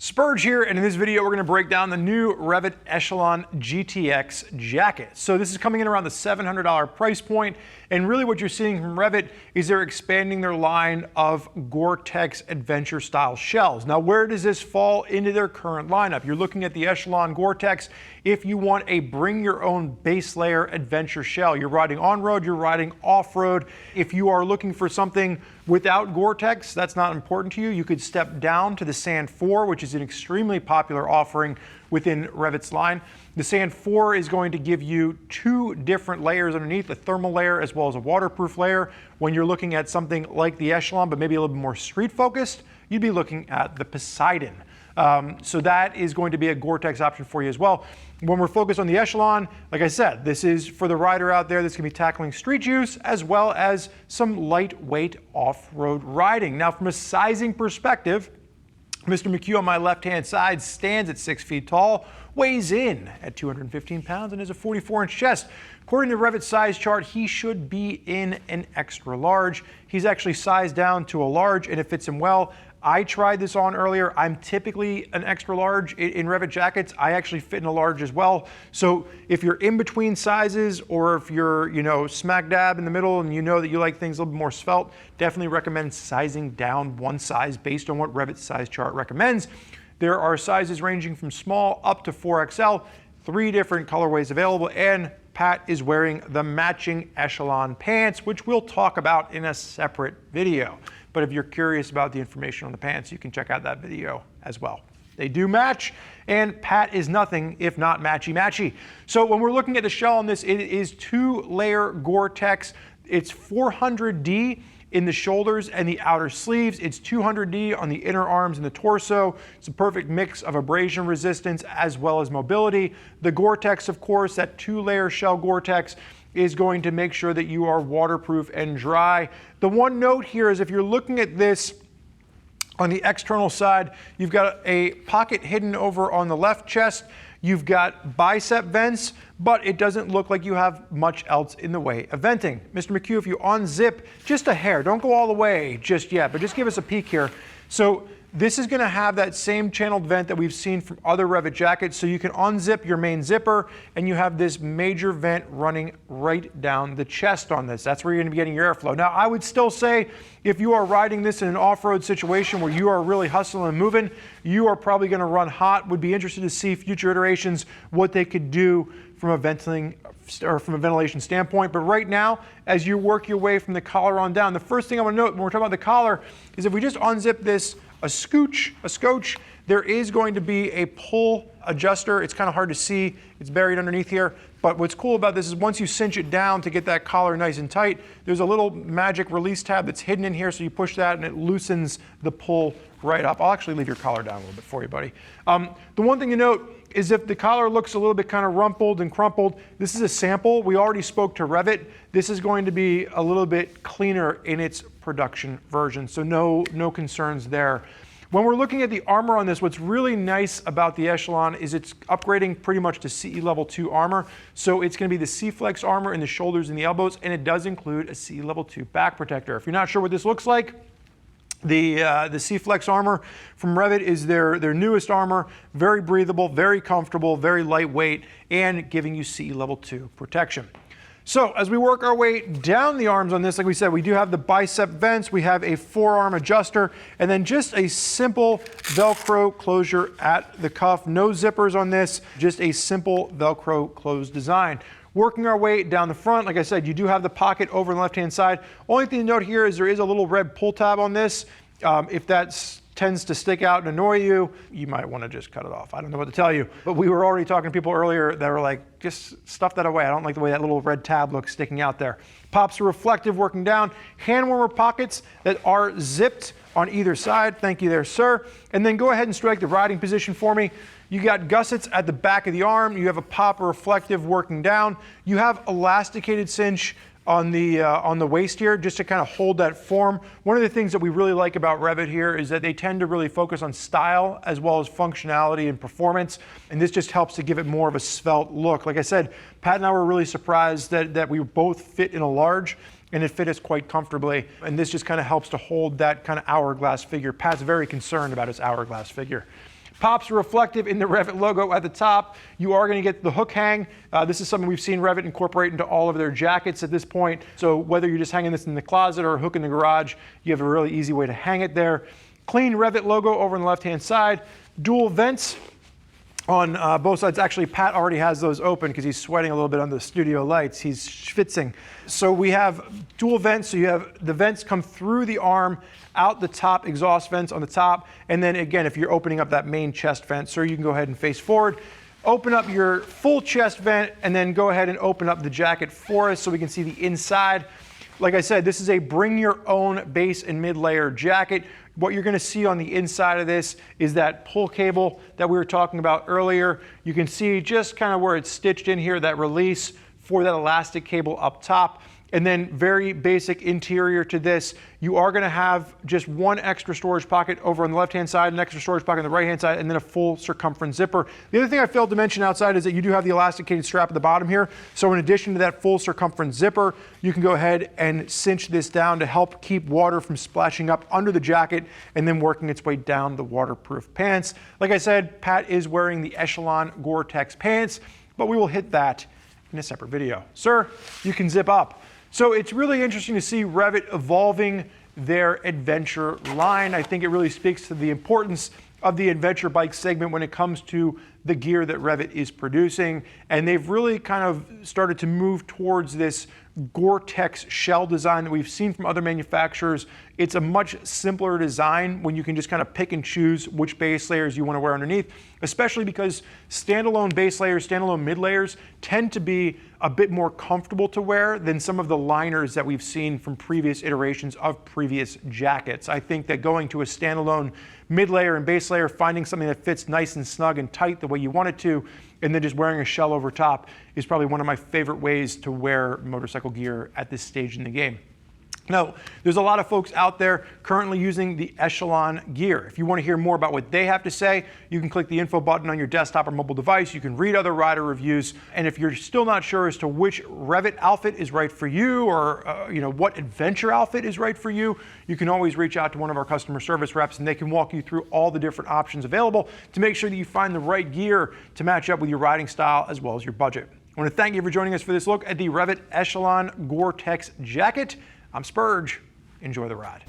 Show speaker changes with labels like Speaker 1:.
Speaker 1: Spurge here, and in this video we're going to break down the new REV'IT Echelon GTX jacket. So this is coming in around the $700 price point, and really what you're seeing from REV'IT is they're expanding their line of Gore-Tex adventure style shells. Now where does this fall into their current lineup? You're looking at the Echelon Gore-Tex if you want a bring your own base layer adventure shell. You're riding on-road, you're riding off-road. If you are looking for something without Gore-Tex, that's not important to you. You could step down to the Sand 4, which is an extremely popular offering within REV'IT's line. The Sand 4 is going to give you two different layers underneath, a thermal layer as well as a waterproof layer. When you're looking at something like the Echelon, but maybe a little bit more street focused, you'd be looking at the Poseidon. So that is going to be a Gore-Tex option for you as well. When we're focused on the Echelon, like I said, this is for the rider out there that's going to be tackling street use as well as some lightweight off-road riding. Now from a sizing perspective, Mr. McHugh on my left-hand side stands at 6 feet tall, weighs in at 215 pounds, and has a 44-inch chest. According to REV'IT's size chart, he should be in an extra large. He's actually sized down to a large, and it fits him well. I tried this on earlier. I'm typically an extra large in REV'IT jackets. I actually fit in a large as well. So if you're in between sizes, or if you're, smack dab in the middle and you know that you like things a little bit more svelte, definitely recommend sizing down one size based on what REV'IT's size chart recommends. There are sizes ranging from small up to 4XL, 3 different colorways available, and Pat is wearing the matching Echelon pants, which we'll talk about in a separate video. But if you're curious about the information on the pants, you can check out that video as well. They do match, and Pat is nothing if not matchy-matchy. So when we're looking at the shell on this, it is 2-layer Gore-Tex. It's 400D in the shoulders and the outer sleeves. It's 200D on the inner arms and the torso. It's a perfect mix of abrasion resistance as well as mobility. The Gore-Tex, of course, that 2-layer shell Gore-Tex is going to make sure that you are waterproof and dry. The one note here is if you're looking at this on the external side, you've got a pocket hidden over on the left chest. You've got bicep vents, but it doesn't look like you have much else in the way of venting. Mr. McHugh, if you unzip just a hair, don't go all the way just yet, but just give us a peek here. So this is going to have that same channeled vent that we've seen from other REV'IT jackets, so you can unzip your main zipper and you have this major vent running right down the chest on this. That's where you're going to be getting your airflow. Now, I would still say if you are riding this in an off-road situation where you are really hustling and moving, you are probably going to run hot. Would be interested to see future iterations what they could do from a ventilation standpoint. But right now, as you work your way from the collar on down, the first thing I want to note when we're talking about the collar is if we just unzip this a scotch, there is going to be a pull adjuster. It's kind of hard to see. It's buried underneath here. But what's cool about this is once you cinch it down to get that collar nice and tight, there's a little magic release tab that's hidden in here. So you push that and it loosens the pull right up. I'll actually leave your collar down a little bit for you, buddy. The one thing to note is if the collar looks a little bit kind of rumpled and crumpled, this is a sample. We already spoke to REV'IT. This is going to be a little bit cleaner in its production version, so no concerns there. When we're looking at the armor on this, what's really nice about the Echelon is it's upgrading pretty much to CE Level 2 armor. So it's going to be the C-Flex armor in the shoulders and the elbows, and it does include a CE Level 2 back protector. If you're not sure what this looks like, the C-Flex armor from REV'IT is their newest armor, very breathable, very comfortable, very lightweight, and giving you CE Level 2 protection. So as we work our way down the arms on this, like we said, we do have the bicep vents, we have a forearm adjuster, and then just a simple Velcro closure at the cuff. No zippers on this, just a simple Velcro closed design. Working our way down the front, like I said, you do have the pocket over on the left-hand side. Only thing to note here is there is a little red pull tab on this. If that tends to stick out and annoy you, you might want to just cut it off. I don't know what to tell you. But we were already talking to people earlier that were like, just stuff that away. I don't like the way that little red tab looks sticking out there. Pops are reflective working down. Hand warmer pockets that are zipped on either side. Thank you there, sir. And then go ahead and strike the riding position for me. You got gussets at the back of the arm. You have a pop reflective working down. You have elasticated cinch on the waist here, just to kind of hold that form. One of the things that we really like about REV'IT here is that they tend to really focus on style as well as functionality and performance, and this just helps to give it more of a svelte look. Like I said, Pat and I were really surprised that we both fit in a large, and it fit us quite comfortably, and this just kind of helps to hold that kind of hourglass figure. Pat's very concerned about his hourglass figure. Pops reflective in the REV'IT logo at the top. You are going to get the hook hang. This is something we've seen REV'IT incorporate into all of their jackets at this point. So whether you're just hanging this in the closet or a hook in the garage, you have a really easy way to hang it there. Clean REV'IT logo over on the left-hand side. Dual vents on both sides. Actually, Pat already has those open because he's sweating a little bit under the studio lights. He's schwitzing. So we have dual vents. So you have the vents come through the arm, out the top, exhaust vents on the top. And then again, if you're opening up that main chest vent, so you can go ahead and face forward. Open up your full chest vent and then go ahead and open up the jacket for us so we can see the inside. Like I said, this is a bring your own base and mid-layer jacket. What you're gonna see on the inside of this is that pull cable that we were talking about earlier. You can see just kind of where it's stitched in here, that release for that elastic cable up top. And then very basic interior to this. You are gonna have just one extra storage pocket over on the left-hand side, an extra storage pocket on the right-hand side, and then a full circumference zipper. The other thing I failed to mention outside is that you do have the elasticated strap at the bottom here. So in addition to that full circumference zipper, you can go ahead and cinch this down to help keep water from splashing up under the jacket and then working its way down the waterproof pants. Like I said, Pat is wearing the Echelon Gore-Tex pants, but we will hit that in a separate video. Sir, you can zip up. So it's really interesting to see REV'IT evolving their adventure line. I think it really speaks to the importance of the adventure bike segment when it comes to the gear that REV'IT is producing. And they've really kind of started to move towards this Gore-Tex shell design that we've seen from other manufacturers. It's a much simpler design when you can just kind of pick and choose which base layers you want to wear underneath, especially because standalone base layers, standalone mid layers tend to be a bit more comfortable to wear than some of the liners that we've seen from previous iterations of previous jackets. I think that going to a standalone mid layer and base layer, finding something that fits nice and snug and tight the way you want it to, and then just wearing a shell over top is probably one of my favorite ways to wear motorcycle gear at this stage in the game. Now, there's a lot of folks out there currently using the Echelon gear. If you want to hear more about what they have to say, you can click the info button on your desktop or mobile device. You can read other rider reviews. And if you're still not sure as to which REV'IT outfit is right for you or what adventure outfit is right for you, you can always reach out to one of our customer service reps and they can walk you through all the different options available to make sure that you find the right gear to match up with your riding style as well as your budget. I want to thank you for joining us for this look at the REV'IT Echelon Gore-Tex jacket. I'm Spurge. Enjoy the ride.